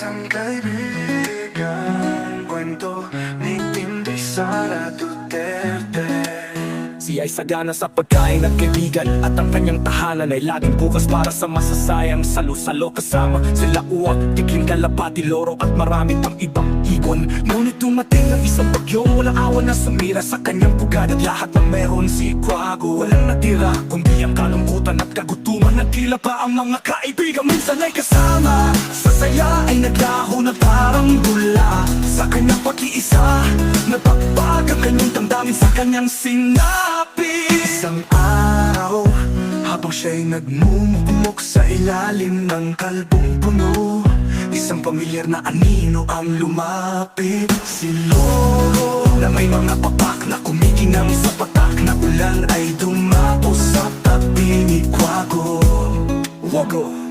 Isang kaibigan, kwento ni Tinday Sara Duterte. Siya ay sagana sa pagkain at kaibigan, at ang kanyang tahanan ay laging bukas para sa masasayang salo-salo. Kasama sila Uwak, Tikling, Kalapati, Loro at marami pang ibang ikon. Ngunit dumating ang isang bagyo, walang awa na sumira sa kanyang pugad. At lahat ng meron si Quago, walang natira kundi ang kalungkutan at kagutuman. At tila pa ang mga kaibigan minsan ay kasama sa saya ay naglaho na parang bula. Sa kanyang pag-iisa, nagpapag ang kanyang damdamin sa kanyang sinabi. Isang araw, habang siya'y nagmumukmok sa ilalim ng kalbong puno, isang pamilyar na anino ang lumapit. Si Loro na may mga papak na kumikinang sa patak na ulan ay dumapo sa tabi ni Quago. Wago!